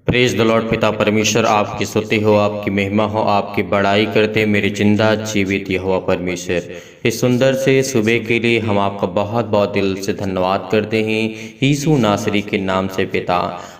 Praise the Lord. पिता परमेश्वर आपकी स्तुति हो, आपकी महिमा हो, आपकी बड़ाई करते मेरे जिंदा जीवित यहोवा परमेश्वर। इस सुंदर से सुबह के लिए हम आपका बहुत बहुत दिल से धन्यवाद करते हैं यीशु नासरी के नाम से। पिता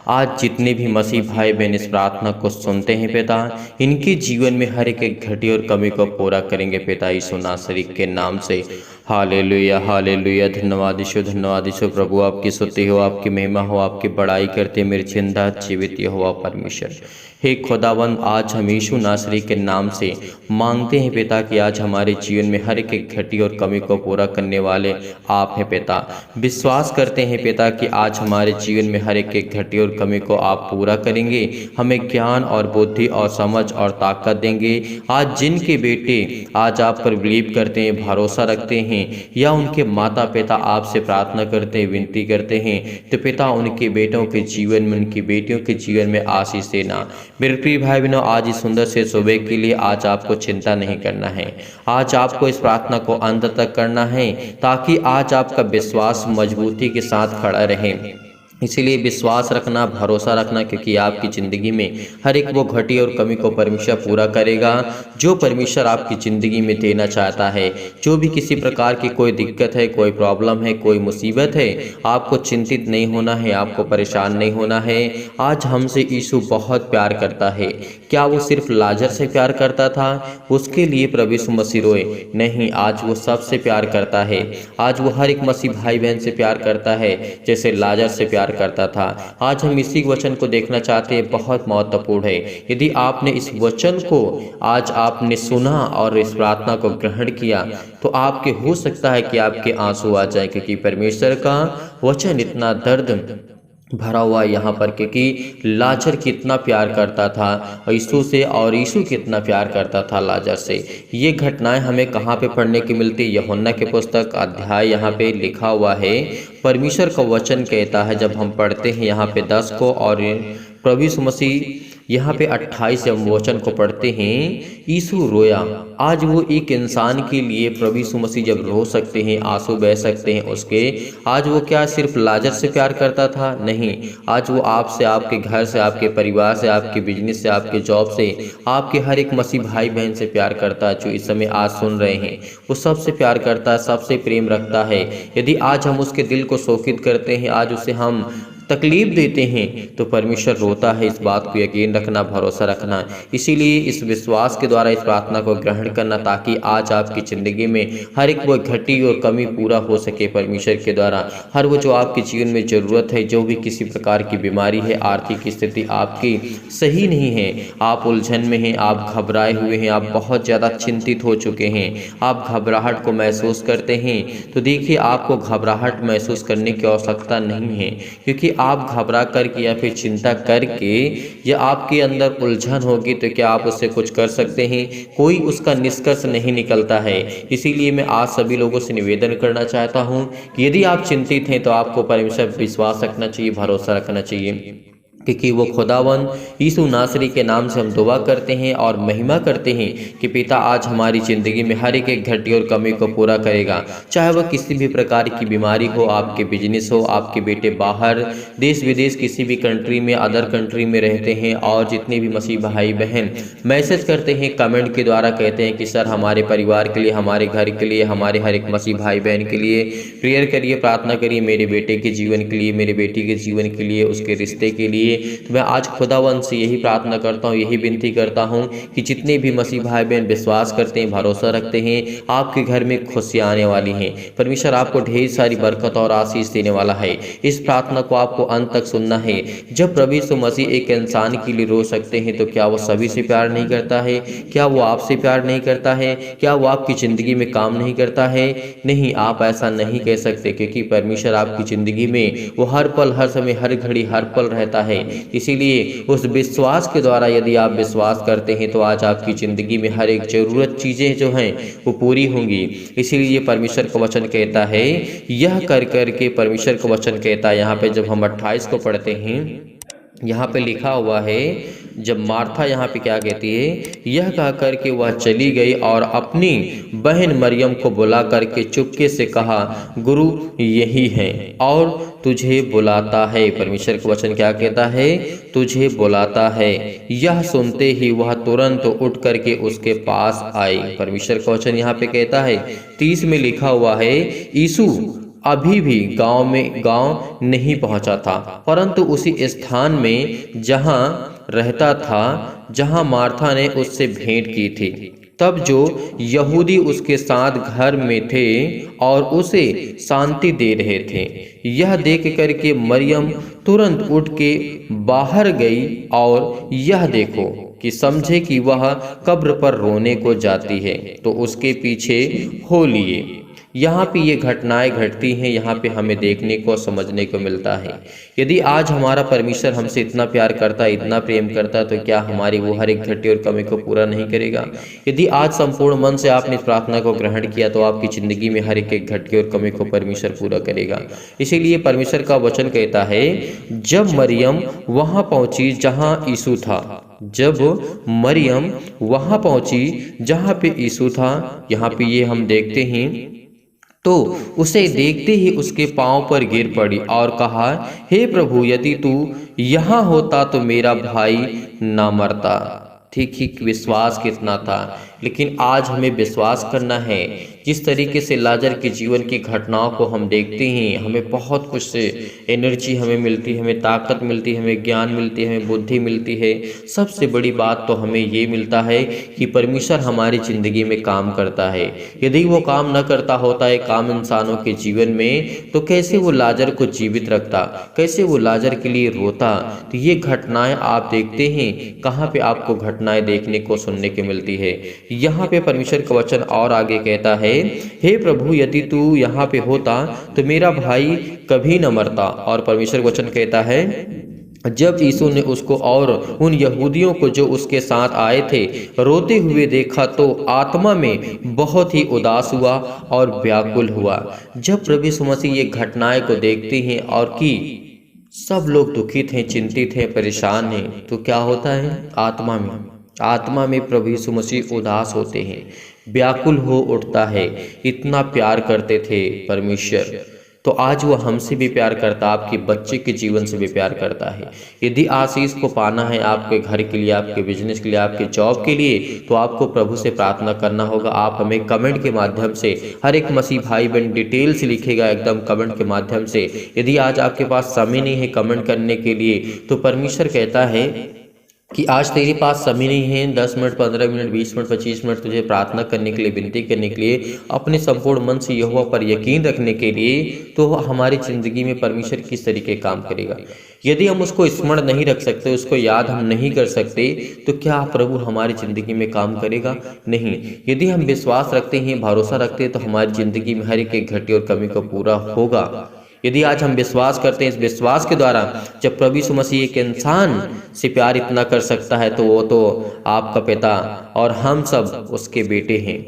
आज जितने भी मसीह भाई बहन इस प्रार्थना को सुनते हैं पिता, इनके जीवन में हर एक घटी और कमी को पूरा करेंगे पिता यीशु नासरी के नाम से। हालेलुया हालेलुया। धन्यवाद यीशु प्रभु, आपकी स्तुति हो, आपकी महिमा हो, आपकी बड़ाई करते मेरे जिंदा जीवित यहोवा परमेश्वर। हे खुदावंद, आज हम यीशु नासरी के नाम से मांगते हैं पिता कि आज हमारे जीवन में हर एक घटी और कमी को पूरा करने वाले आप हैं पिता। विश्वास करते हैं पिता कि आज हमारे जीवन में हर एक घटी और कमी को आप पूरा करेंगे, हमें ज्ञान और बुद्धि और समझ और ताकत देंगे। आज जिनके बेटे आज आप पर बिलीव करते हैं, भरोसा रखते हैं, या उनके माता पिता आपसे प्रार्थना करते हैं, विनती करते हैं, तो पिता उनके बेटों के जीवन में, उनकी बेटियों के जीवन में आशीष देना। मेरे प्रिय भाई बहनों, आज इस सुंदर से सुबह के लिए आज आपको चिंता नहीं करना है। आज आपको इस प्रार्थना को अंत तक करना है ताकि आज आपका विश्वास मजबूती के साथ खड़ा रहे। इसीलिए विश्वास रखना, भरोसा रखना, क्योंकि आपकी ज़िंदगी में हर एक वो घटी और कमी को परमेश्वर पूरा करेगा जो परमेश्वर आपकी ज़िंदगी में देना चाहता है। जो भी किसी प्रकार की कोई दिक्कत है, कोई प्रॉब्लम है, कोई मुसीबत है, आपको चिंतित नहीं होना है, आपको परेशान नहीं होना है। आज हमसे यीशु बहुत प्यार करता है। क्या वो सिर्फ लाजर से प्यार करता था, उसके लिए प्रभु यीशु मसीह रोए? नहीं, आज वो सबसे प्यार करता है। आज वो हर एक मसीह भाई बहन से प्यार करता है जैसे लाजर से प्यार करता था। आज हम इसी वचन को देखना चाहते हैं, बहुत महत्वपूर्ण है। यदि आपने इस वचन को आज आपने सुना और इस प्रार्थना को ग्रहण किया, तो आपके हो सकता है कि आपके आंसू आ जाए, क्योंकि परमेश्वर का वचन इतना दर्द भरा हुआ यहाँ पर, क्योंकि लाजर कितना प्यार करता था यीशु से और यीशु कितना प्यार करता था लाजर से। ये घटनाएं हमें कहाँ पे पढ़ने की मिलती? यूहन्ना के पुस्तक अध्याय यहाँ पे लिखा हुआ है। परमेश्वर का वचन कहता है, जब हम पढ़ते हैं यहाँ पे 10 को और प्रभु यीशु मसीह यहाँ पे 28 जब वचन को पढ़ते हैं, यीशु रोया। आज वो एक इंसान के लिए प्रभु यीशु मसीह जब रो सकते हैं, आंसू बह सकते हैं उसके, आज वो क्या सिर्फ लाजर से प्यार करता था? नहीं, आज वो आपसे, आपके घर से, आपके परिवार से, आपके बिजनेस से, आपके जॉब से, आपके हर एक मसीह भाई बहन से प्यार करता है जो इस समय आज सुन रहे हैं। वो सबसे प्यार करता है, सबसे प्रेम रखता है। यदि आज हम उसके दिल को शोकित करते हैं, आज उसे हम तकलीफ देते हैं, तो परमेश्वर रोता है। इस बात को यकीन रखना, भरोसा रखना। इसीलिए इस विश्वास के द्वारा इस प्रार्थना को ग्रहण करना, ताकि आज आपकी ज़िंदगी में हर एक वो घटी और कमी पूरा हो सके परमेश्वर के द्वारा। हर वो जो आपके जीवन में ज़रूरत है, जो भी किसी प्रकार की बीमारी है, आर्थिक स्थिति आपकी सही नहीं है, आप उलझन में हैं, आप घबराए हुए हैं, आप बहुत ज़्यादा चिंतित हो चुके हैं, आप घबराहट को महसूस करते हैं, तो देखिए आपको घबराहट महसूस करने की आवश्यकता नहीं है, क्योंकि आप घबरा करके या फिर चिंता करके या आपके अंदर उलझन होगी तो क्या आप उससे कुछ कर सकते हैं? कोई उसका निष्कर्ष नहीं निकलता है। इसीलिए मैं आज सभी लोगों से निवेदन करना चाहता हूं कि यदि आप चिंतित हैं तो आपको परमेश्वर विश्वास रखना चाहिए, भरोसा रखना चाहिए, क्योंकि वो खुदावंद यीशु नासरी के नाम से हम दुआ करते हैं और महिमा करते हैं कि पिता आज हमारी ज़िंदगी में हर एक घटी और कमी को पूरा करेगा। चाहे वह किसी भी प्रकार की बीमारी हो, आपके बिजनेस हो, आपके बेटे बाहर देश विदेश किसी भी कंट्री में, अदर कंट्री में रहते हैं, और जितने भी मसीह भाई बहन मैसेज करते हैं, कमेंट के द्वारा कहते हैं कि सर हमारे परिवार के लिए, हमारे घर के लिए, हमारे हर एक मसीह भाई बहन के लिए प्रेयर करिए, प्रार्थना करिए, मेरे बेटे के जीवन के लिए, मेरे बेटी के जीवन के लिए, उसके रिश्ते के लिए। तो मैं आज खुदावंद से यही प्रार्थना करता हूँ, यही विनती करता हूँ कि जितने भी मसीह भाई बहन विश्वास करते हैं, भरोसा रखते हैं, आपके घर में खुशियाँ आने वाली हैं। परमेश्वर आपको ढेर सारी बरकत और आशीष देने वाला है। इस प्रार्थना को आपको अंत तक सुनना है। जब प्रभु यीशु मसीह एक इंसान के लिए रो सकते हैं, तो क्या वो सभी से प्यार नहीं करता है? क्या वो आपसे प्यार नहीं करता है? क्या वो आपकी ज़िंदगी में काम नहीं करता है? नहीं, आप ऐसा नहीं कह सकते, क्योंकि परमेश्वर आपकी ज़िंदगी में वो हर पल, हर समय, हर घड़ी, हर पल रहता है। इसीलिए उस विश्वास के द्वारा यदि आप विश्वास करते हैं, तो आज आपकी ज़िंदगी में हर एक ज़रूरत चीज़ें जो हैं वो पूरी होंगी। इसीलिए परमेश्वर का वचन कहता है, यह कर करके परमेश्वर का वचन कहता है यहाँ पे, जब हम 28 को पढ़ते हैं, यहाँ पे लिखा हुआ है, जब मार्था यहाँ पे क्या कहती है, यह कहकर के वह चली गई और अपनी बहन मरियम को बुला करके चुपके से कहा, गुरु यही है और तुझे बुलाता है। परमेश्वर का वचन क्या कहता है, तुझे बुलाता है। यह सुनते ही वह तुरंत उठ करके उसके पास आई। परमेश्वर का वचन यहाँ पे कहता है, 30 में लिखा हुआ है, यीशु अभी भी गांव नहीं पहुंचा था, परंतु उसी स्थान में जहां रहता था जहां मार्था ने उससे भेंट की थी। तब जो यहूदी उसके साथ घर में थे और उसे शांति दे रहे थे, यह देख करके मरियम तुरंत उठ के बाहर गई और यह देखो कि समझे कि वह कब्र पर रोने को जाती है, तो उसके पीछे हो लिए। यहाँ पे ये घटनाएं घटती हैं, यहाँ पे हमें देखने को समझने को मिलता है। यदि आज हमारा परमेश्वर हमसे इतना प्यार करता है, इतना प्रेम करता है, तो क्या हमारी वो हर एक घटी और कमी को पूरा नहीं करेगा? यदि आज संपूर्ण मन से आपने इस प्रार्थना को ग्रहण किया, तो आपकी जिंदगी में हर एक घटी और कमी को परमेश्वर पूरा करेगा। इसीलिए परमेश्वर का वचन कहता है, जब मरियम वहां पहुंची जहां यीशु था, जब मरियम वहां पहुंची जहां पे यीशु था, यहाँ पे ये हम देखते हैं, तो उसे देखते ही उसके पांव पर गिर पड़ी और कहा, हे प्रभु, यदि तू यहाँ होता तो मेरा भाई ना मरता। ठीक ही विश्वास कितना था। लेकिन आज हमें विश्वास करना है। जिस तरीके से लाजर के जीवन की घटनाओं को हम देखते हैं, हमें बहुत कुछ से एनर्जी हमें मिलती है, हमें ताकत मिलती है, हमें ज्ञान मिलती है, हमें बुद्धि मिलती है। सबसे बड़ी बात तो हमें ये मिलता है कि परमेश्वर हमारी ज़िंदगी में काम करता है। यदि वो काम न करता होता है काम इंसानों के जीवन में, तो कैसे वो लाजर को जीवित रखता, कैसे वो लाजर के लिए रोता। तो ये घटनाएं आप देखते हैं, कहाँ पे आपको घटनाएं देखने को सुनने को मिलती है। यहाँ पे परमेश्वर का वचन और आगे कहता है, हे प्रभु, यदि तू यहाँ पे होता तो मेरा भाई कभी न मरता। और परमेश्वर वचन कहता है, जब यीशु ने उसको और उन यहूदियों को जो उसके साथ आए थे रोते हुए देखा, तो आत्मा में बहुत ही उदास हुआ और व्याकुल हुआ। जब प्रभु यीशु मसीह ये घटनाएं को देखते हैं और कि सब लोग दुखित हैं, चिंतित हैं, परेशान हैं, तो क्या होता है, आत्मा में प्रभु यीशु मसीह उदास होते हैं, व्याकुल हो उठता है। इतना प्यार करते थे परमेश्वर, तो आज वो हमसे भी प्यार करता, आपके बच्चे के जीवन से भी प्यार करता है। यदि आशीष को पाना है आपके घर के लिए, आपके बिजनेस के लिए, आपके जॉब के लिए, तो आपको प्रभु से प्रार्थना करना होगा। आप हमें कमेंट के माध्यम से, हर एक मसीह भाई बहन डिटेल से लिखेगा एकदम कमेंट के माध्यम से। यदि आज आपके पास समय नहीं है कमेंट करने के लिए, तो परमेश्वर कहता है कि आज तेरे पास समय नहीं है 10 मिनट, 15 मिनट, 20 मिनट, 25 मिनट तुझे प्रार्थना करने के लिए, विनती करने के लिए, अपने संपूर्ण मन से यहोवा पर यकीन रखने के लिए, तो हमारी ज़िंदगी में परमेश्वर किस तरीके काम करेगा। यदि हम उसको स्मरण नहीं रख सकते, उसको याद हम नहीं कर सकते, तो क्या प्रभु हमारी ज़िंदगी में काम करेगा? नहीं। यदि हम विश्वास रखते हैं, भरोसा रखते हैं, तो हमारी ज़िंदगी में हर एक घटी और कमी को पूरा होगा। यदि आज हम विश्वास करते हैं, इस विश्वास के द्वारा जब प्रभु यीशु मसीह एक इंसान से प्यार इतना कर सकता है, तो वो तो आपका पिता और हम सब उसके बेटे हैं।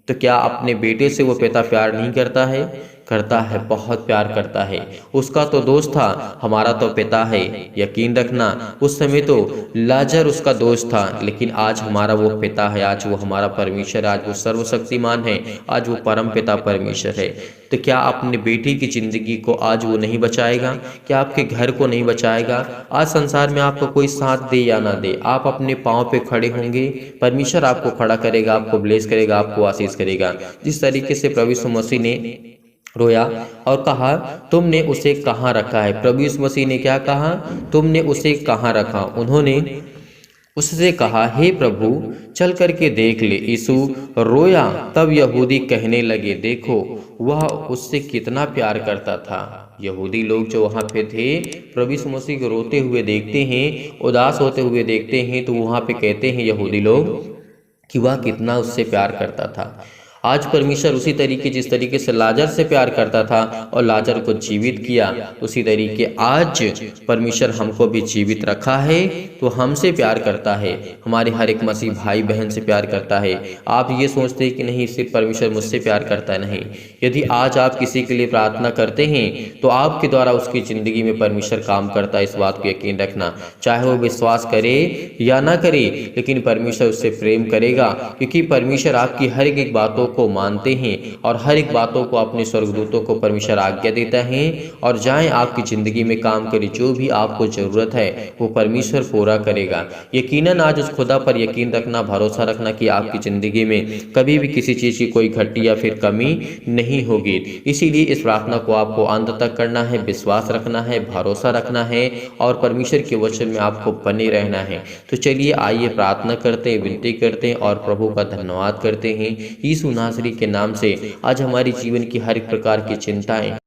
तो क्या अपने बेटे से वो पिता प्यार नहीं करता है? करता है, बहुत प्यार करता है। उसका तो दोस्त था, हमारा तो पिता है। यकीन रखना, उस समय तो लाजर उसका दोस्त था, लेकिन आज हमारा वो पिता है, आज वो हमारा परमेश्वर, आज वो सर्वशक्तिमान है, आज वो परम पिता परमेश्वर है। तो क्या अपने बेटी की ज़िंदगी को आज वो नहीं बचाएगा? क्या आपके घर को नहीं बचाएगा? आज संसार में आपको कोई साथ दे या ना दे, आप अपने पाँव पे खड़े होंगे, परमेश्वर आपको खड़ा करेगा, आपको ब्लेस करेगा, आपको आशीष करेगा। जिस तरीके से प्रभु यीशु मसीह ने रोया और कहा, तुमने उसे कहाँ रखा है? प्रभु यीशु मसीह ने क्या कहा? तुमने उसे कहाँ रखा? उन्होंने उससे कहा, हे प्रभु, चल करके देख ले। यीशु रोया। तब यहूदी कहने लगे, देखो वह उससे कितना प्यार करता था। यहूदी लोग जो वहाँ पे थे, प्रभु यीशु मसीह को रोते हुए देखते हैं, उदास होते हुए देखते हैं, तो वहाँ पे कहते हैं यहूदी लोग कि वह कितना उससे प्यार करता था। आज परमेश्वर उसी तरीके जिस तरीके से लाजर से प्यार करता था और लाजर को जीवित किया, उसी तरीके आज परमेश्वर हमको भी जीवित रखा है, तो हमसे प्यार करता है, हमारे हर एक मसीह भाई बहन से प्यार करता है। आप ये सोचते हैं कि नहीं सिर्फ परमेश्वर मुझसे प्यार करता है, नहीं। यदि आज आप किसी के लिए प्रार्थना करते हैं तो आपके द्वारा उसकी ज़िंदगी में परमेश्वर काम करता है, इस बात को यकीन रखना। चाहे वो विश्वास करे या ना करे, लेकिन परमेश्वर उससे प्रेम करेगा, क्योंकि परमेश्वर आपकी हर एक बातों को मानते हैं और हर एक बातों को अपने स्वर्गदूतों को परमेश्वर आज्ञा देता है और जाएं आपकी ज़िंदगी में काम करे। जो भी आपको ज़रूरत है वो परमेश्वर पूरा करेगा। यकीनन आज उस खुदा पर यकीन रखना, भरोसा रखना कि आपकी ज़िंदगी में कभी भी किसी चीज़ की कोई घटी या फिर कमी नहीं होगी। इसीलिए इस प्रार्थना को आपको अंत तक करना है, विश्वास रखना है, भरोसा रखना है और परमेश्वर के वचन में आपको बने रहना है। तो चलिए आइए प्रार्थना करते हैं, विनती करते हैं और प्रभु का धन्यवाद करते हैं। यीशु नासरी के नाम से आज हमारी जीवन की हर एक प्रकार की चिंताएं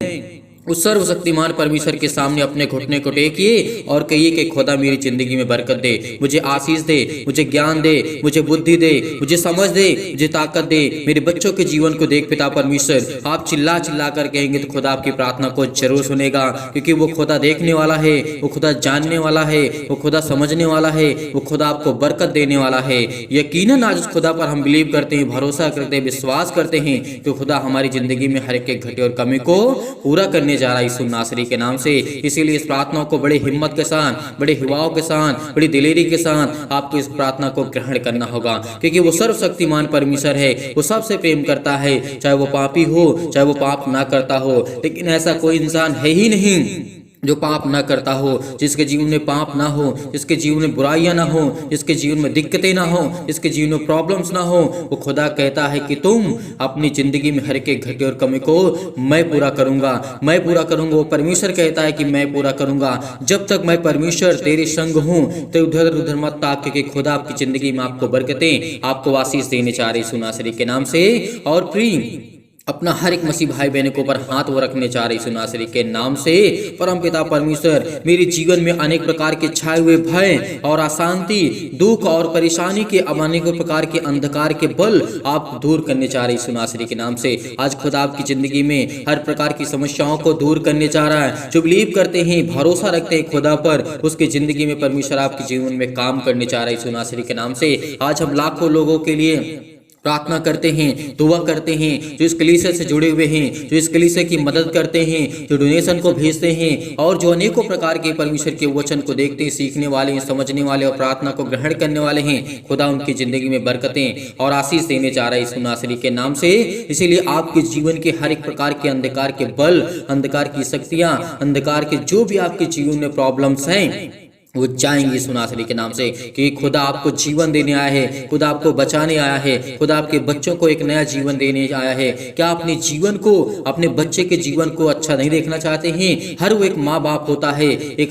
उस सर्वशक्तिमान परमेश्वर के सामने अपने घुटने को टेकिए और कहिए कि खुदा मेरी जिंदगी में बरकत दे, मुझे आशीष दे, मुझे ज्ञान दे, मुझे बुद्धि दे, मुझे समझ दे, मुझे ताकत दे, मेरे बच्चों के जीवन को देख पिता परमेश्वर। आप चिल्ला चिल्ला कर कहेंगे तो खुदा आपकी प्रार्थना को जरूर सुनेगा, क्योंकि वो खुदा देखने वाला है, वो खुदा जानने वाला है, वो खुदा समझने वाला है, वो खुदा आपको बरकत देने वाला है। यकीनन आज उस खुदा पर हम बिलीव करते हैं, भरोसा करते हैं, विश्वास करते हैं कि खुदा हमारी जिंदगी में हर एक घटे और कमी को पूरा करने जा रहा है यीशु नासरी के नाम से। इसीलिए इस प्रार्थना को बड़े हिम्मत के साथ, बड़े हिवाओं के साथ, बड़ी दिलेरी के साथ आपको इस प्रार्थना को ग्रहण करना होगा, क्योंकि वो सर्वशक्तिमान परमेश्वर है, वो सबसे प्रेम करता है, चाहे वो पापी हो, चाहे वो पाप ना करता हो। लेकिन ऐसा कोई इंसान है ही नहीं जो पाप ना करता हो, जिसके जीवन में पाप ना हो, जिसके जीवन में बुराइयां ना हो, जिसके जीवन में दिक्कतें ना हो, जिसके जीवन में प्रॉब्लम्स ना हो। वो खुदा कहता है कि तुम अपनी जिंदगी में हर एक घटे और कमी को मैं पूरा करूंगा, मैं पूरा करूंगा। वो परमेश्वर कहता है कि मैं पूरा करूंगा। जब तक मैं परमेश्वर तेरे संग हूँ तो उधर उधर मत ताक, क्योंकि खुदा आपकी जिंदगी में आपको बरकतें, आपको आशीष देने चाह रही यीशु नासरी के नाम से। और प्रिय अपना हर एक मसीह भाई बहनों के ऊपर हाथ वो रखने चाह रही यीशु नासरी के नाम से। परमपिता परमेश्वर, मेरे जीवन में अनेक प्रकार के छाए हुए भय और अशांति, दुख और परेशानी के अनेक प्रकार के अंधकार के बल आप दूर करने चाह रहे यीशु नासरी के नाम से। आज खुदा आपकी जिंदगी में हर प्रकार की समस्याओं को दूर करने चाह रहा है। जो बिलीव करते हैं, भरोसा रखते हैं खुदा पर, उसकी जिंदगी में परमेश्वर आपके जीवन में काम करने चाह रहा है यीशु नासरी के नाम से। आज हम लाखों लोगों के लिए प्रार्थना करते हैं, दुआ करते हैं, जो इस कलीसिया से जुड़े हुए हैं, जो इस कलीसिया की मदद करते हैं, जो डोनेशन को भेजते हैं और जो अनेकों प्रकार के परमेश्वर के वचन को देखते हैं, सीखने वाले हैं, समझने वाले और प्रार्थना को ग्रहण करने वाले हैं। खुदा उनकी जिंदगी में बरकतें और आशीष देने जा रहा है यीशु नासरी के नाम से। इसीलिए आपके जीवन के हर एक प्रकार के अंधकार के बल, अंधकार की शक्तियां, अंधकार के जो भी आपके जीवन में प्रॉब्लम्स हैं, वो जाएंगे यीशु नासरी के नाम से। कि खुदा आपको जीवन देने आया है, खुदा आपको बचाने आया है, खुदा आपके बच्चों को एक नया जीवन देने आया है। क्या अपने जीवन को, अपने बच्चे के जीवन को अच्छा नहीं देखना चाहते हैं? हर वो एक माँ बाप होता है,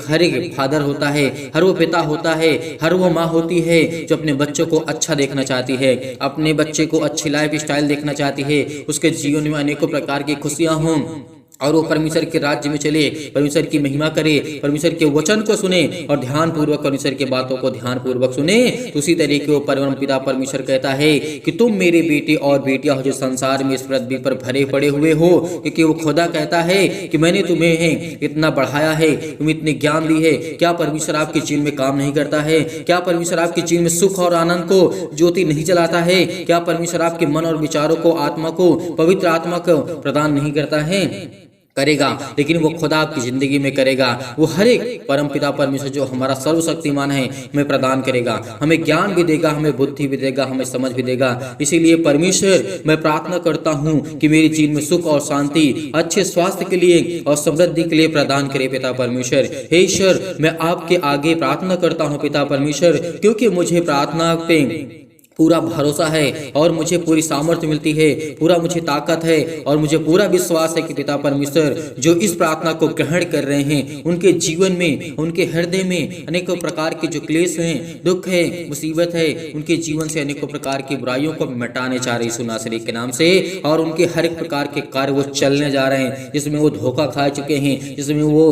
हर एक फादर होता है, हर वो पिता होता है, हर वो माँ होती है जो अपने बच्चों को अच्छा देखना चाहती है, अपने बच्चे को अच्छी लाइफ स्टाइल देखना चाहती है, उसके जीवन में अनेकों प्रकार की खुशियाँ हों और वो परमेश्वर के राज्य में चले, परमेश्वर की महिमा करे, परमेश्वर के वचन को सुने और ध्यान पूर्वक परमेश्वर के बातों को ध्यान पूर्वक सुने। तो उसी तरीके वो परम पिता परमेश्वर कहता है कि तुम मेरे बेटे और बेटियां हो जो संसार में इस पृथ्वी पर भरे पड़े हुए हो, क्योंकि वो खुदा कहता है कि मैंने तुम्हें इतना बढ़ाया है, तुम्हें इतनी ज्ञान दी है। क्या परमेश्वर आपके जीवन में काम नहीं करता है? क्या परमेश्वर आपके जीवन में सुख और आनंद को ज्योति नहीं जलाता है? क्या परमेश्वर आपके मन और विचारों को, आत्मा को, पवित्र आत्मा को प्रदान नहीं करता है? करेगा, लेकिन वो खुदा आपकी जिंदगी में करेगा। वो हर एक परमपिता परमेश्वर जो हमारा सर्वशक्तिमान है हमें प्रदान करेगा, हमें ज्ञान भी देगा, हमें बुद्धि भी देगा, हमें समझ भी देगा। इसीलिए परमेश्वर, मैं प्रार्थना करता हूँ कि मेरे जीवन में सुख और शांति, अच्छे स्वास्थ्य के लिए और समृद्धि के लिए प्रदान करे पिता परमेश्वर। हे ईश्वर, मैं आपके आगे प्रार्थना करता हूँ पिता परमेश्वर, क्योंकि मुझे प्रार्थना पे पूरा भरोसा है और मुझे पूरी सामर्थ्य मिलती है, पूरा मुझे ताकत है और मुझे पूरा विश्वास है कि पिता परमेश्वर जो इस प्रार्थना को ग्रहण कर रहे हैं, उनके जीवन में, उनके हृदय में अनेकों प्रकार के जो क्लेश हैं, दुख है, मुसीबत है, उनके जीवन से अनेकों प्रकार की बुराइयों को मिटाने चाह रहे यीशु नासरी के नाम से। और उनके हर एक प्रकार के कार्य वो चलने जा रहे हैं जिसमें वो धोखा खा चुके हैं, जिसमें वो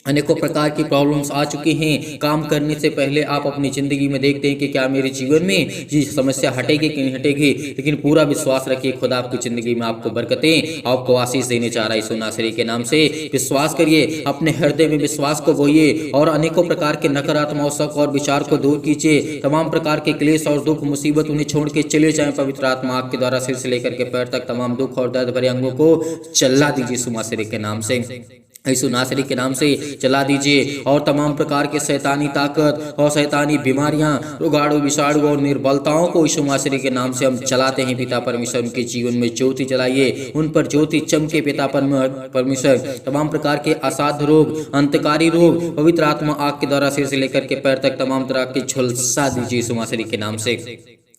अनेकों प्रकार की प्रॉब्लम्स आ चुकी हैं। काम करने से पहले आप अपनी ज़िंदगी में देखते हैं कि क्या मेरे जीवन में ये समस्या हटेगी कि नहीं हटेगी, लेकिन पूरा विश्वास रखिए खुदा आपकी ज़िंदगी में आपको बरकतें, आपको आशीष देने चाह रहा है यीशु नासरी के नाम से। विश्वास करिए, अपने हृदय में विश्वास को बोइए और अनेकों प्रकार के नकारात्मक शक और विचार को दूर कीजिए। तमाम प्रकार के क्लेश और दुख मुसीबत उन्हें छोड़ के चले जाएं। पवित्र आत्मा आपके द्वारा सिर से लेकर के पैर तक तमाम दुख और दर्द भरे अंगों को चला दीजिए यीशु नासरी के नाम से। यीशु नासरी के नाम से चला दीजिए और तमाम प्रकार के शैतानी ताकत और शैतानी बीमारियां, रोगाणु, विषाणु और निर्बलताओं को यीशु नासरी के नाम से हम चलाते हैं। पिता परमेश्वर उनके जीवन में ज्योति जलाइए, उन पर ज्योति चमके। पिता परमेश्वर तमाम प्रकार के असाध्य रोग, अंतकारी रोग पवित्र आत्मा आग के द्वारा सिर से लेकर के पैर तक तमाम तरह की झुलसा दीजिए यीशु नासरी के नाम से।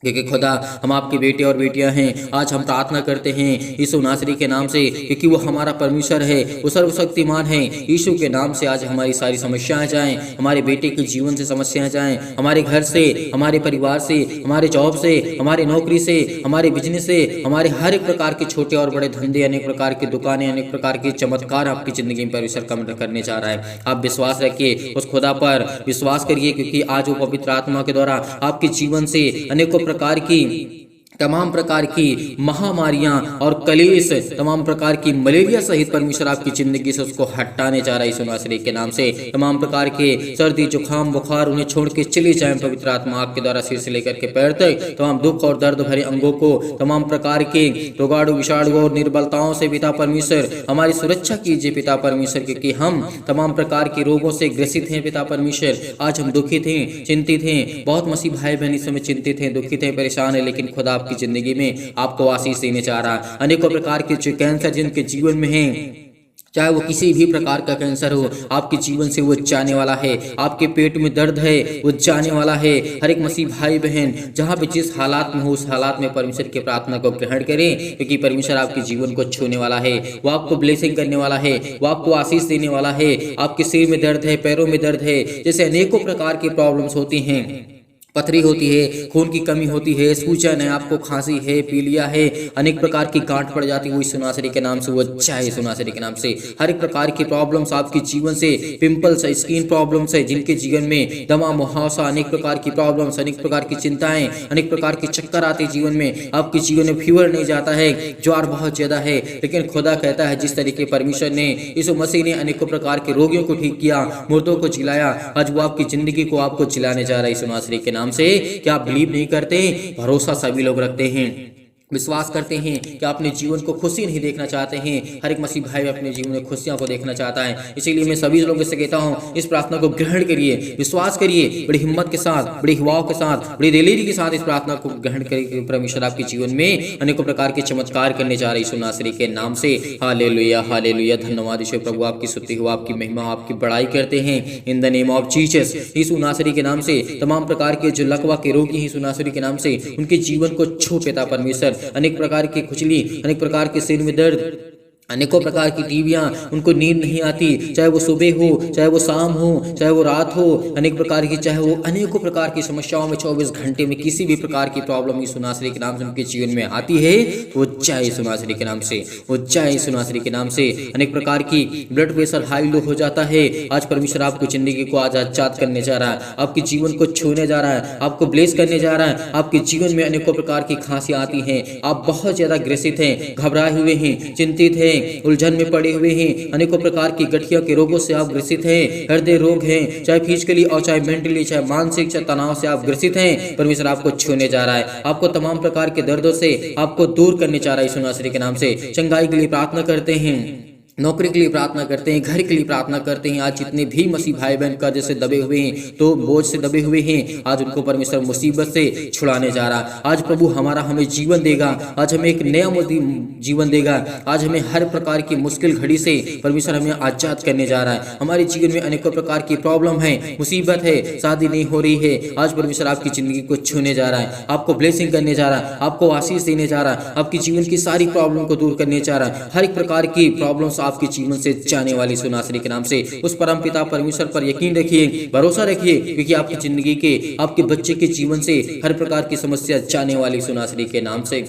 क्योंकि खुदा हम आपके बेटे और बेटियां हैं। आज हम प्रार्थना करते हैं यीशु नासरी के नाम से, क्योंकि वो हमारा परमेश्वर है, वो सर्वशक्तिमान है। यीशु के नाम से आज हमारी सारी समस्याएं जाएं, हमारे बेटे के जीवन से समस्याएं जाएं, हमारे घर से, हमारे परिवार से, हमारे जॉब से, हमारे नौकरी से, हमारे बिजनेस से, हमारे हर एक प्रकार के छोटे और बड़े धंधे, अनेक प्रकार की दुकानें, अनेक प्रकार के चमत्कार आपकी जिंदगी में परमेश्वर कम करने जा रहा है। आप विश्वास रखिए, उस खुदा पर विश्वास करिए, क्योंकि आज वो पवित्र आत्मा के द्वारा आपके जीवन से अनेकों प्रकार की तमाम प्रकार की महामारियां और कलेश, तमाम प्रकार की मलेरिया सहित परमेश्वर आपकी जिंदगी से उसको हटाने जा रहा है यीशु नासरी के नाम से। तमाम प्रकार के सर्दी, जुकाम, बुखार उन्हें छोड़ के चले जाएं पवित्र आत्मा आपके द्वारा सिर से लेकर के पैर तक। तमाम दुख और दर्द भरे अंगों को, तमाम प्रकार के रोगाणु, विषाणु और निर्बलताओं से पिता परमेश्वर हमारी सुरक्षा कीजिए पिता परमेश्वर, क्योंकि हम तमाम प्रकार के रोगों से ग्रसित हैं पिता परमेश्वर। आज हम दुखित हैं, चिंतित हैं, बहुत मसीह भाई बहन इस समय चिंतित हैं, दुखित हैं, परेशान है, लेकिन खुदा की जिंदगी में आपको आशीष देने चाह रहा। अनेकों प्रकार के जो कैंसर जिनके जीवन में हैं, चाहे वो किसी भी प्रकार का कैंसर हो, आपके जीवन से वो जाने वाला है। आपके पेट में दर्द है, वो जाने वाला है। हर एक मसीह भाई बहन जहाँ पे जिस हालात में हो, उस हालात में परमेश्वर की प्रार्थना को ग्रहण करें, क्योंकि परमेश्वर आपके जीवन को छूने वाला है। वो आपको ब्लेसिंग करने वाला है, वो आपको आशीष देने वाला है। आपके सिर में दर्द है, पैरों में दर्द है, जैसे अनेकों प्रकार की प्रॉब्लम्स होती हैं, पथरी होती है, खून की कमी होती है, सूजन है, आपको खांसी है, पीलिया है, अनेक प्रकार की गांठ पड़ जाती है, वो यीशु नासरी के नाम से वो चाहे यीशु नासरी के नाम से। हर एक प्रकार की प्रॉब्लम्स आपके जीवन से, पिंपल्स है, स्किन प्रॉब्लम्स है, जिनके जीवन में दमा, मुहावसा, अनेक प्रकार की प्रॉब्लम्स, अनेक प्रकार की चिंताएं, अनेक प्रकार के चक्कर आते जीवन में, आपके जीवन में फीवर नहीं जाता है, ज्वार बहुत ज्यादा है, लेकिन खुदा कहता है जिस तरीके परमेश्वर ने, यीशु मसीह ने अनेकों प्रकार के रोगियों को ठीक किया, मुर्दों को जिलाया, आज वो आपकी जिंदगी को आपको जिलाने जा रहा है यीशु नासरी के नाम से। क्या आप बिलीव नहीं करते? भरोसा सभी लोग रखते हैं, विश्वास करते हैं कि अपने जीवन को खुशी नहीं देखना चाहते हैं। हर एक मसीह भाई अपने जीवन में खुशियों को देखना चाहता है। इसीलिए मैं सभी लोगों से कहता हूं, इस प्रार्थना को ग्रहण करिए, विश्वास करिए, बड़ी हिम्मत के साथ, बड़ी हवाओं के साथ, बड़ी दिलेरी के साथ इस प्रार्थना को ग्रहण करिए। परमेश्वर आपके जीवन में अनेकों प्रकार के चमत्कार करने जा रहे यीशु नासरी के नाम से। हालेलुया, हालेलुया। धन्यवाद यीशु प्रभु, आपकी स्तुति हो, आपकी महिमा, आपकी बड़ाई करते हैं in the name of Jesus. Yeshu नासरी के नाम से तमाम प्रकार के जो लकवा के रोगी हैं यीशु नासरी के नाम से, उनके जीवन को छू पिता परमेश्वर। अनेक प्रकार की खुजली, अनेक प्रकार के सिर में दर्द, अनेकों प्रकार की टीवियां, उनको नींद नहीं आती, चाहे वो सुबह हो, चाहे वो शाम हो, चाहे वो रात हो, अनेक प्रकार की, चाहे वो अनेकों प्रकार की समस्याओं में 24 घंटे में किसी भी प्रकार की प्रॉब्लम यीशु नासरी के नाम से उनके जीवन में आती है, तो वो चाहे यीशु नासरी के नाम से, वो चाहे यीशु नासरी के नाम से। अनेक प्रकार की ब्लड प्रेशर हाई लो हो जाता है, आज परमेश्वर आपको जिंदगी को आज आजाद करने जा रहा है, आपके जीवन को छूने जा रहा है, आपको ब्लेस करने जा रहा है। आपके जीवन में अनेकों प्रकार की खांसियां आती हैं, आप बहुत ज्यादा ग्रसित हैं, घबराए हुए हैं, चिंतित हैं, उलझन में पड़े हुए हैं, अनेकों प्रकार की गठिया के रोगों से आप ग्रसित हैं, हृदय रोग हैं, चाहे फिजिकली और चाहे मेंटली, चाहे मानसिक, चाहे तनाव से आप ग्रसित हैं, परमेश्वर आपको छूने जा रहा है। आपको तमाम प्रकार के दर्दों से आपको दूर करने जा रहा है यीशु नासरी के नाम से। चंगाई के लिए प्रार्थना करते हैं, नौकरी के लिए प्रार्थना करते हैं, घर के लिए प्रार्थना करते हैं। आज जितने भी मसीह भाई बहन कर्ज से दबे हुए हैं, तो बोझ से दबे हुए हैं, आज उनको परमेश्वर मुसीबत से छुड़ाने जा रहा। आज प्रभु हमारा हमें जीवन देगा, आज हमें एक नया जीवन देगा, आज हमें हर प्रकार की मुश्किल घड़ी से परमेश्वर हमें आजाद करने जा रहा है। हमारे जीवन में अनेकों प्रकार की प्रॉब्लम है, मुसीबत है, शादी नहीं हो रही है, आज परमेश्वर आपकी जिंदगी को छूने जा रहा है, आपको ब्लेसिंग करने जा रहा है, आपको आशीष देने जा रहा है, आपकी जीवन की सारी प्रॉब्लम को दूर करने जा रहा है। हर एक प्रकार की प्रॉब्लम आपके जीवन से जाने वाली यीशु नासरी के नाम से। उस परम पिता परमेश्वर पर यकीन रखिए, भरोसा रखिए, क्योंकि आपकी जिंदगी के, आपके बच्चे के जीवन से हर प्रकार की समस्या जाने वाली यीशु नासरी के नाम से।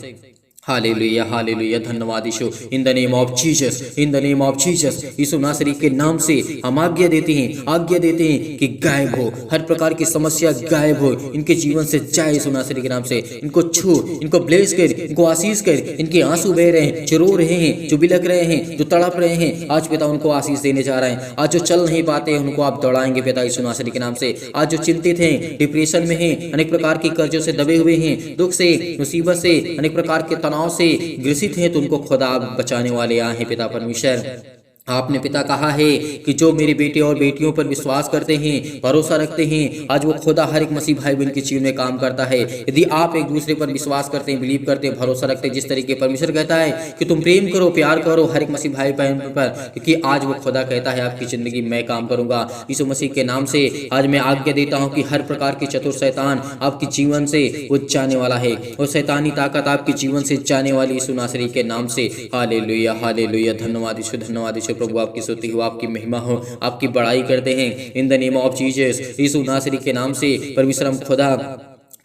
हालेलुया हालेलुया, धन्यवाद Yeshu. In the name of Jesus, in the name of Jesus, Yeshu नासरी के नाम से हम आज्ञा देते हैं कि गायब हो, हर प्रकार की समस्या गायब हो, इनके जीवन से जाए यीशु नासरी के नाम से। इनको छू, इनको ब्लेस कर, इनको आशीष कर। इनके आंसू बह रहे हैं, जो रो रहे हैं, जो बिलक रहे हैं, जो तड़प रहे हैं, आज पिता उनको आशीष देने जा रहे हैं। आज जो चल नहीं पाते हैं उनको आप दौड़ाएंगे पिता यीशु नासरी के नाम से। आज जो चिंतित हैं, डिप्रेशन में हैं, अनेक प्रकार के कर्जों से दबे हुए हैं, दुख से, मुसीबत से, अनेक प्रकार के तनाव से ग्रसित हैं, तो उनको खुदा आप बचाने वाले आए हैं पिता परमेश्वर। आपने पिता कहा है कि जो मेरे बेटे और बेटियों पर विश्वास करते हैं, भरोसा रखते हैं, आज वो खुदा हर एक मसीह भाई बहन के जीवन में काम करता है। यदि आप एक दूसरे पर विश्वास करते हैं, बिलीव करते हैं, भरोसा रखते हैं, जिस तरीके परमेश्वर कहता है कि तुम प्रेम करो, प्यार करो हर एक मसीह भाई बहन पर, क्योंकि आज वो खुदा कहता है आपकी जिंदगी मैं काम करूंगा। यीशु मसीह के नाम से आज मैं आज्ञा देता हूं कि हर प्रकार के चतुर शैतान आपके जीवन से वो जाने वाला है, और शैतानी ताकत आपके जीवन से जाने वाली यीशु नासरी के नाम से। हालेलुया हालेलुया, धन्यवाद यीशु, धन्यवाद यीशु। प्रभु आपकी स्तुति हो, आपकी महिमा हो, आपकी बड़ाई करते हैं in the name of Jesus. Yeshu नासरी के नाम से परमेश्वर हम खुदा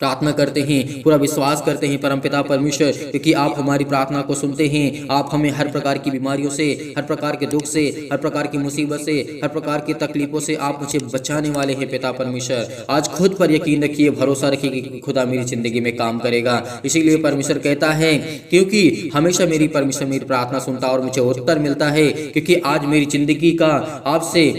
प्रार्थना करते हैं, पूरा विश्वास करते हैं परमपिता परमेश्वर, क्योंकि आप हमारी प्रार्थना को सुनते हैं। आप हमें हर प्रकार की बीमारियों से, हर प्रकार के दुख से, हर प्रकार की मुसीबत से, हर प्रकार की तकलीफों से आप मुझे बचाने वाले हैं पिता परमेश्वर। आज खुद पर यकीन रखिए, भरोसा रखिए कि खुदा मेरी जिंदगी में काम करेगा। इसीलिए परमेश्वर कहता है, क्योंकि हमेशा मेरी परमेश्वर मेरी प्रार्थना सुनता और मुझे उत्तर मिलता है, क्योंकि आज मेरी जिंदगी का आपसे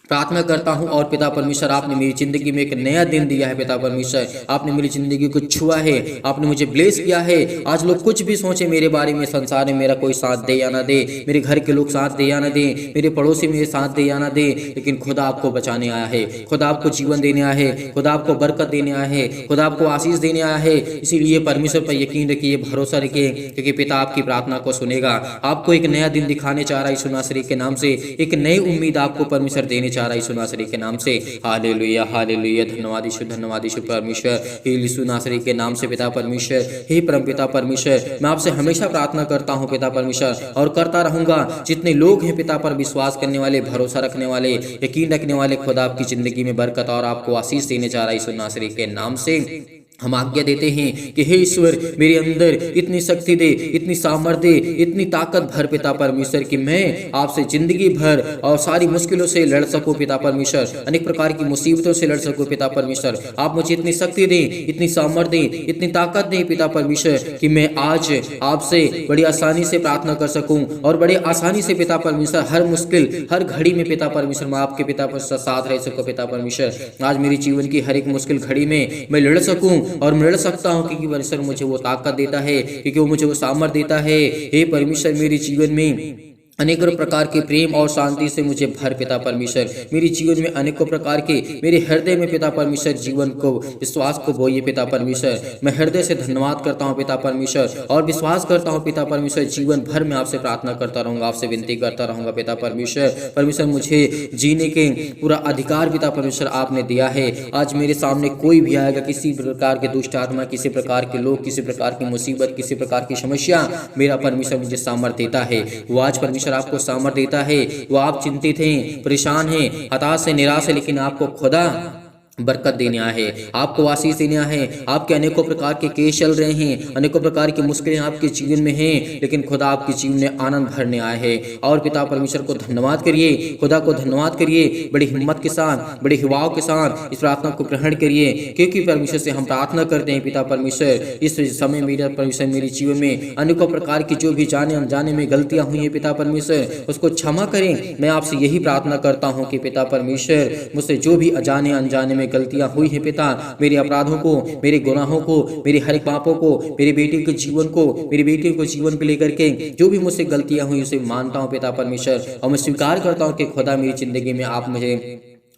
प्रार्थना करता हूं। और पिता परमेश्वर आपने मेरी जिंदगी में एक नया दिन दिया है पिता परमेश्वर, आपने मेरी जिंदगी को छुआ है, आपने मुझे ब्लेस किया है। आज लोग कुछ भी सोचे मेरे बारे में, संसार में मेरा कोई साथ दे या ना दे, मेरे घर के लोग साथ दे या ना दे, मेरे पड़ोसी मेरे साथ दे या ना दे, लेकिन खुदा आपको बचाने आया है, खुदा आपको जीवन देने आया है, खुदा आपको बरकत देने आया है, खुदा आपको आशीष देने आया है। इसीलिए परमेश्वर पर यकीन रखिए, भरोसा रखिए, क्योंकि पिता आपकी प्रार्थना को सुनेगा। आपको एक नया दिन दिखाने चाह रहा है यीशु नासरी के नाम से, एक नई उम्मीद आपको परमेश्वर देने चाह रहा है यीशु नासरी के नाम से। हालेलुया हालेलुया, धन्यवाद यीशु परमेश्वर, यीशु नासरी के नाम से पिता परमेश्वर। हे परम पिता परमेश्वर, मैं आपसे हमेशा प्रार्थना करता हूँ पिता परमेश्वर, और करता रहूंगा। जितने लोग हैं पिता पर विश्वास करने वाले, भरोसा रखने वाले, यकीन रखने वाले, खुदा आपकी जिंदगी में बरकत और आपको आशीष देने जा रहा है यीशु नासरी के नाम से। हम आज्ञा देते हैं कि हे ईश्वर, मेरे अंदर इतनी शक्ति दे, इतनी सामर्थ्य दे, इतनी ताकत भर पिता परमेश्वर, कि मैं आपसे जिंदगी भर और सारी मुश्किलों से लड़ सकूं पिता परमेश्वर, अनेक प्रकार की मुसीबतों से लड़ सकूं पिता परमेश्वर। आप मुझे इतनी शक्ति दें, इतनी सामर्थ्य दें, इतनी ताकत दें पिता परमेश्वर, कि मैं आज आपसे बड़ी आसानी से प्रार्थना कर सकूं, और बड़े आसानी से पिता परमेश्वर हर मुश्किल, हर घड़ी में पिता परमेश्वर मैं आपके पिता परमेश्वर साथ रह सकूं पिता परमेश्वर। आज मेरी जीवन की हर एक मुश्किल घड़ी में मैं लड़ सकूं, और मैं लड़ सकता हूं, क्योंकि परमेश्वर मुझे वो ताकत देता है, क्योंकि वो मुझे वो सामर्थ्य देता है। हे परमेश्वर, मेरे जीवन में अनेकों प्रकार के प्रेम और शांति से मुझे भर पिता परमेश्वर। मेरे जीवन में अनेकों प्रकार के, मेरे हृदय में पिता परमेश्वर जीवन को, विश्वास को बोइए पिता परमेश्वर। मैं हृदय से धन्यवाद करता हूँ पिता परमेश्वर, और विश्वास करता हूँ पिता परमेश्वर, जीवन भर में आपसे प्रार्थना करता रहूंगा, आपसे विनती करता रहूंगा पिता परमेश्वर। परमेश्वर, मुझे जीने के पूरा अधिकार पिता परमेश्वर आपने दिया है। आज मेरे सामने कोई भी आएगा, किसी प्रकार के दुष्ट आत्मा, किसी प्रकार के लोग, किसी प्रकार की मुसीबत, किसी प्रकार की समस्या, मेरा परमेश्वर मुझे सामर्थ्य देता है। वो आज परमेश्वर आपको सामर्थ्य देता है। वो आप चिंतित हैं, परेशान हैं, हताश है, निराश है, लेकिन आपको खुदा बरकत देने आया है, आपको आशीष देने आया है। आपके अनेकों प्रकार के केस चल रहे हैं, अनेकों प्रकार की मुश्किलें आपके जीवन में हैं, लेकिन खुदा आपके जीवन में आनंद भरने आया है। और पिता परमेश्वर को धन्यवाद करिए, खुदा को धन्यवाद करिए, बड़ी हिम्मत के साथ, बड़े हिवाव के साथ इस प्रार्थना को ग्रहण करिए, क्योंकि परमेश्वर से हम प्रार्थना करते हैं पिता परमेश्वर। इस समय मेरा परमेश्वर मेरे जीवन में अनेकों प्रकार की जो भी जाने अनजाने में गलतियां हुई हैं पिता परमेश्वर, उसको क्षमा करें। मैं आपसे यही प्रार्थना करता हूँ कि पिता परमेश्वर, मुझसे जो भी अजाने अनजाने में गलतियां हुई हैं पिता, मेरे अपराधों को, मेरे गुनाहों को, मेरे हर एक पापों को, मेरे बेटे के जीवन को, मेरी बेटी को जीवन को लेकर के जो भी मुझसे गलतियां हुई उसे मानता हूं पिता परमेश्वर, और मैं स्वीकार करता हूं कि खुदा मेरी जिंदगी में आप मुझे,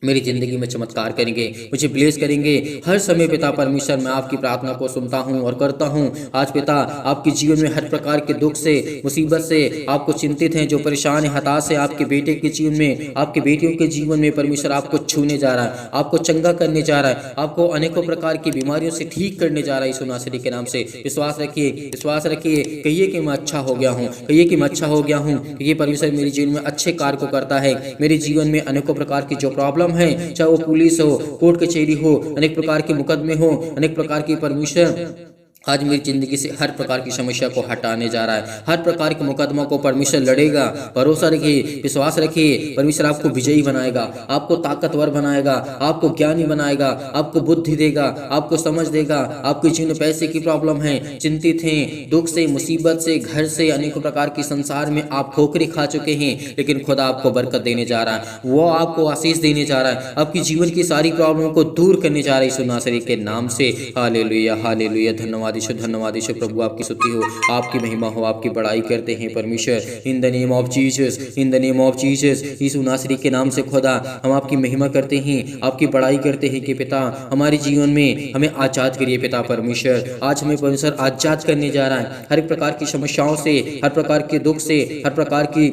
मेरी जिंदगी में चमत्कार करेंगे, मुझे ब्लेस करेंगे। हर समय पिता परमेश्वर मैं आपकी प्रार्थना को सुनता हूं और करता हूं। आज पिता, आपके जीवन में हर प्रकार के दुख से, मुसीबत से आपको चिंतित हैं, जो परेशान है, हताश है, आपके बेटे के जीवन में, आपके बेटियों के जीवन में परमेश्वर आपको छूने जा रहा है, आपको चंगा करने जा रहा है, आपको अनेकों प्रकार की बीमारियों से ठीक करने जा रहा है यीशु नासरी के नाम से। विश्वास रखिए, विश्वास रखिए, कहिए कि मैं अच्छा हो गया हूँ, कहिए कि मैं अच्छा हो गया हूँ, ये परमेश्वर मेरे जीवन में अच्छे कार्य को करता है। मेरे जीवन में अनेकों प्रकार की जो प्रॉब्लम है, चाहे वो पुलिस हो, कोर्ट कचहरी हो, अनेक प्रकार के मुकदमे हो, अनेक प्रकार की परमेश्वर आज मेरी जिंदगी से हर प्रकार की समस्या को हटाने जा रहा है। हर प्रकार के मुकदमों को परमेश्वर लड़ेगा। भरोसा रखिए, विश्वास रखिए, परमेश्वर आपको विजयी बनाएगा, आपको ताकतवर बनाएगा, आपको ज्ञानी बनाएगा, आपको बुद्धि देगा, आपको समझ देगा। आपके जीवन में पैसे की प्रॉब्लम है, चिंतित हैं, दुख से, मुसीबत से, घर से, अनेकों प्रकार की संसार में आप ठोकरें खा चुके हैं, लेकिन खुदा आपको बरकत देने जा रहा है। वो आपको आशीष देने जा रहा है। आपकी जीवन की सारी प्रॉब्लम को दूर करने जा रहा है यीशु नासरी के नाम से। हालेलुया, हालेलुया। धन्यवाद यीशु, धन्यवाद यीशु। प्रभु आपकी स्तुति हो, आपकी महिमा हो, आपकी बड़ाई करते हैं परमेश्वर। In the name of Jesus, in the name of Jesus, Yeshu नासरी के नाम से खुदा हम आपकी महिमा करते हैं, आपकी बड़ाई करते हैं कि पिता हमारे जीवन में हमें आजाद करिए पिता परमेश्वर। आज हमें परमेश्वर आजाद करने जा रहा है हर एक प्रकार की समस्याओं से, हर प्रकार के दुख से, हर प्रकार की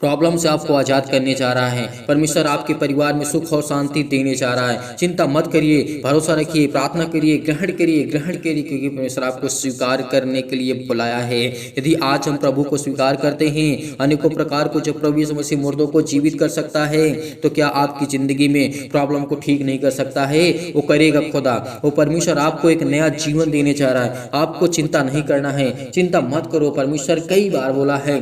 प्रॉब्लम से आपको आज़ाद करने जा रहा है। परमेश्वर आपके परिवार में सुख और शांति देने जा रहा है। चिंता मत करिए, भरोसा रखिए, प्रार्थना करिए, ग्रहण करिए, ग्रहण करिए, क्योंकि परमेश्वर आपको स्वीकार करने के लिए बुलाया है। यदि आज हम प्रभु को स्वीकार करते हैं, अनेकों प्रकार को जब प्रभु यीशु मसीह मुर्दों को जीवित कर सकता है, तो क्या आपकी जिंदगी में प्रॉब्लम को ठीक नहीं कर सकता है? वो करेगा खुदा। वो परमेश्वर आपको एक नया जीवन देने जा रहा है। आपको चिंता नहीं करना है, चिंता मत करो। परमेश्वर कई बार बोला है,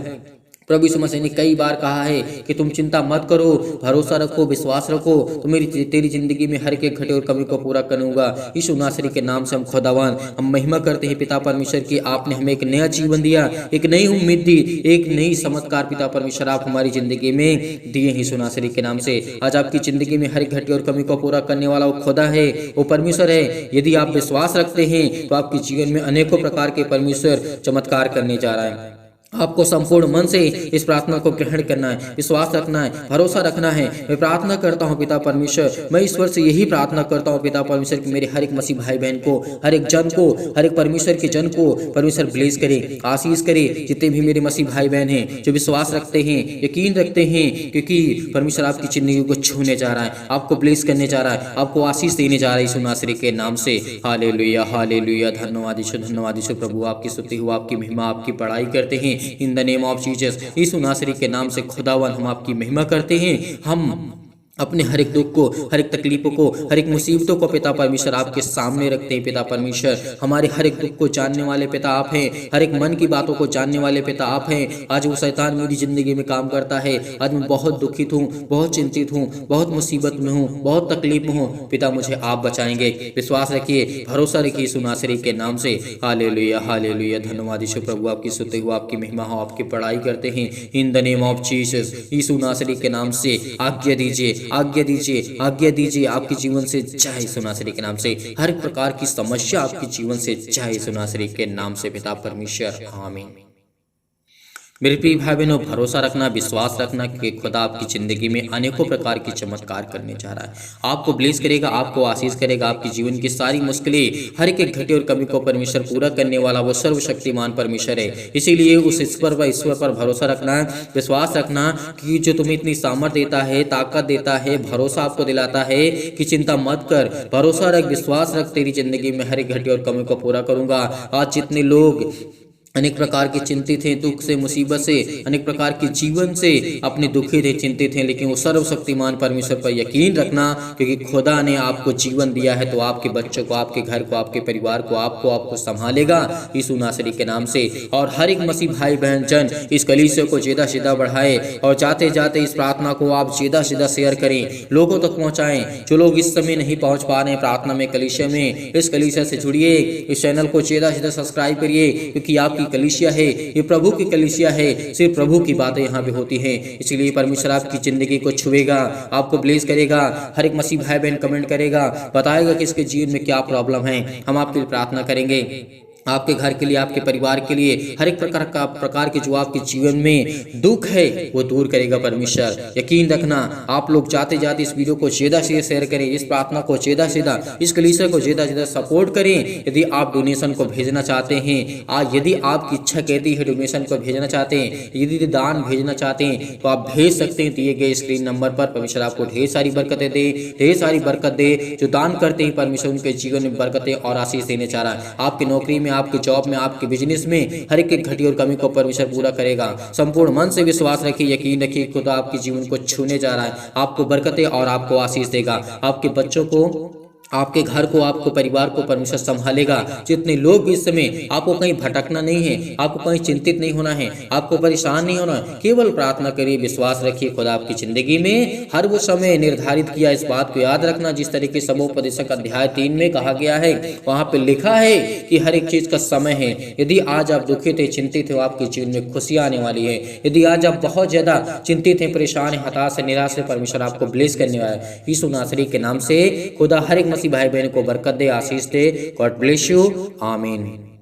प्रभु यीशु मसीह ने कई बार कहा है कि तुम चिंता मत करो, भरोसा रखो, विश्वास रखो, तो तेरी जिंदगी में हर एक घटे और कमी को पूरा करूंगा। यीशु नासरी के नाम से हम खुदावन हम महिमा करते हैं पिता परमेश्वर की। आपने हमें एक नया जीवन दिया, एक नई उम्मीद दी, एक नई चमत्कार पिता परमेश्वर आप हमारी जिंदगी में दिए हैं यीशु नासरी के नाम से। आज आपकी जिंदगी में हर एक घटे और कमी को पूरा करने वाला वो खुदा है, वो परमेश्वर है। यदि आप विश्वास रखते हैं तो आपके जीवन में अनेकों प्रकार के परमेश्वर चमत्कार करने जा रहा है। आपको संपूर्ण मन से इस प्रार्थना को ग्रहण करना है, विश्वास रखना है, भरोसा रखना है। मैं प्रार्थना करता हूँ पिता परमेश्वर, मैं ईश्वर से यही प्रार्थना करता हूँ पिता परमेश्वर कि मेरे हर एक मसीह भाई बहन को, हर एक जन को, हर एक परमेश्वर के जन को परमेश्वर ब्लेस करे, आशीष करे। जितने भी मेरे मसीह भाई बहन हैं जो विश्वास रखते हैं, यकीन रखते हैं, क्योंकि परमेश्वर आपकी जिंदगी को छूने जा रहा है, आपको ब्लेस करने जा रहा है, आपको आशीष देने जा रहा है यीशु नासरी के नाम से। हालेलुया, हालेलुया। धन्यवाद यीशु, धन्यवाद यीशु। प्रभु आपकी स्तुति हो, आपकी महिमा, आपकी बड़ाई करते हैं in the name of Jesus. Yeshu नासरी के नाम से खुदावन हम आपकी महिमा करते हैं। हम अपने हर एक दुख को, हर एक तकलीफों को, हर एक मुसीबतों को पिता परमेश्वर आपके सामने रखते हैं पिता परमेश्वर। हमारे हर एक दुख को जानने वाले पिता आप हैं, हर एक मन की बातों को जानने वाले पिता आप हैं। आज वो शैतान मेरी जिंदगी में काम करता है, आज मैं बहुत दुखित हूँ, बहुत चिंतित हूँ, बहुत मुसीबत में हूँ, बहुत तकलीफ में हूँ, पिता मुझे आप बचाएंगे। विश्वास रखिए, भरोसा रखिए यीशु नासरी के नाम से। हालेलुया, हालेलुया। धन्यवाद यीशु। प्रभु आपकी स्तुति हो, आपकी महिमा हो, आपकी बड़ाई करते हैं in the name of Jesus. Yeshu नासरी के नाम से आज्ञा दीजिए, आज्ञा दीजिए, आज्ञा दीजिए। आपके जीवन से जाए यीशु नासरी के नाम से। हर प्रकार की समस्या आपके जीवन से जाए यीशु नासरी के नाम से पिता परमेश्वर। आमीन। मेरे प्रिय भाई बहनों, भरोसा रखना, विश्वास रखना कि खुदा आपकी ज़िंदगी में अनेकों प्रकार की चमत्कार करने जा रहा है। आपको ब्लेस करेगा, आपको आशीष करेगा। आपकी जीवन की सारी मुश्किलें, हर एक घटे और कमी को परमेश्वर पूरा करने वाला वो सर्वशक्तिमान परमेश्वर है। इसीलिए उस ईश्वर पर भरोसा रखना, विश्वास रखना कि जो तुम्हें इतनी सामर्थ्य देता है, ताकत देता है, भरोसा आपको दिलाता है कि चिंता मत कर, भरोसा रख, विश्वास रख, तेरी जिंदगी में हर एक घटे और कमी को पूरा करूँगा। आज जितने लोग अनेक प्रकार के चिंतित हैं, दुख से, मुसीबत से, अनेक प्रकार के जीवन से अपने दुखी थे, चिंतित हैं, लेकिन वो सर्वशक्तिमान परमेश्वर पर यकीन रखना, क्योंकि खुदा ने आपको जीवन दिया है तो आपके बच्चों को, आपके घर को, आपके परिवार को, आपको संभालेगा यीशु नासरी के नाम से। और हर एक मसीह भाई बहन जन इस कलीसिया को ज़्यादा से ज़्यादा बढ़ाए और जाते जाते इस प्रार्थना को आप ज़्यादा से ज़्यादा शेयर करें, लोगों तक पहुँचाएं। जो लोग इस समय नहीं पहुँच पा रहे हैं प्रार्थना में, कलीसिया में, इस कलीसिया से जुड़िए, इस चैनल को ज़्यादा से ज़्यादा सब्सक्राइब करिए, क्योंकि आपकी कलीसिया है, ये प्रभु की कलीसिया है, सिर्फ प्रभु की बातें यहाँ पे होती हैं। इसलिए परमेश्वर आपकी जिंदगी को छुएगा, आपको ब्लेस करेगा। हर एक मसीह भाई बहन कमेंट करेगा, बताएगा कि इसके जीवन में क्या प्रॉब्लम है, हम आपके लिए प्रार्थना करेंगे। आपके घर के लिए, आपके परिवार के लिए, हर एक प्रकार के जो आपके जीवन में दुख है वो दूर करेगा परमेश्वर। यकीन रखना। आप लोग जाते जाते इस वीडियो को ज़्यादा से शेयर करें, इस प्रार्थना को ज़्यादा से ज़्यादा, इस कलीसिया को ज़्यादा से ज़्यादा सपोर्ट करें। यदि आप डोनेशन को भेजना चाहते हैं, यदि आपकी इच्छा कहती है डोनेशन को भेजना चाहते हैं, यदि दान भेजना चाहते हैं, तो आप भेज सकते हैं दिए गए स्क्रीन नंबर पर। परमेश्वर आपको ढेर सारी बरकतें दे, ढेर सारी बरकत दे। जो दान करते हैं परमेश्वर उनके जीवन में बरकतें और आशीष देने चाह रहा है। आपकी नौकरी में, आपके जॉब में, आपके बिजनेस में हर एक घटी और कमी को परमेश्वर पूरा करेगा। संपूर्ण मन से विश्वास रखिए, यकीन रखिए, खुदा आपके जीवन को छूने जा रहा है, आपको बरकतें और आपको आशीष देगा। आपके बच्चों को आपके घर को, आपको परिवार को परमेश्वर संभालेगा। जितने लोग भी इस समय, आपको कहीं भटकना नहीं है, आपको कहीं चिंतित नहीं होना है, आपको परेशान नहीं होना, केवल प्रार्थना करिए, विश्वास रखिए खुदा आपकी जिंदगी में हर वो समय निर्धारित किया। इस बात को याद रखना जिस तरीके से समोपदेशक अध्याय 3 में कहा गया है, वहां पे लिखा है कि हर एक चीज का समय है। यदि आज आप दुखित है, चिंतित हो, आपके जीवन में खुशियां आने वाली है। यदि आज आप बहुत ज्यादा चिंतित हैं, परेशान हैं, हताश है, निराश है, परमेश्वर आपको ब्लेस करने वाला है। यीशु नासरी के नाम से खुदा हर एक मसीह भाई बहन को बरकत दे, आशीष दे। God bless you. आमीन।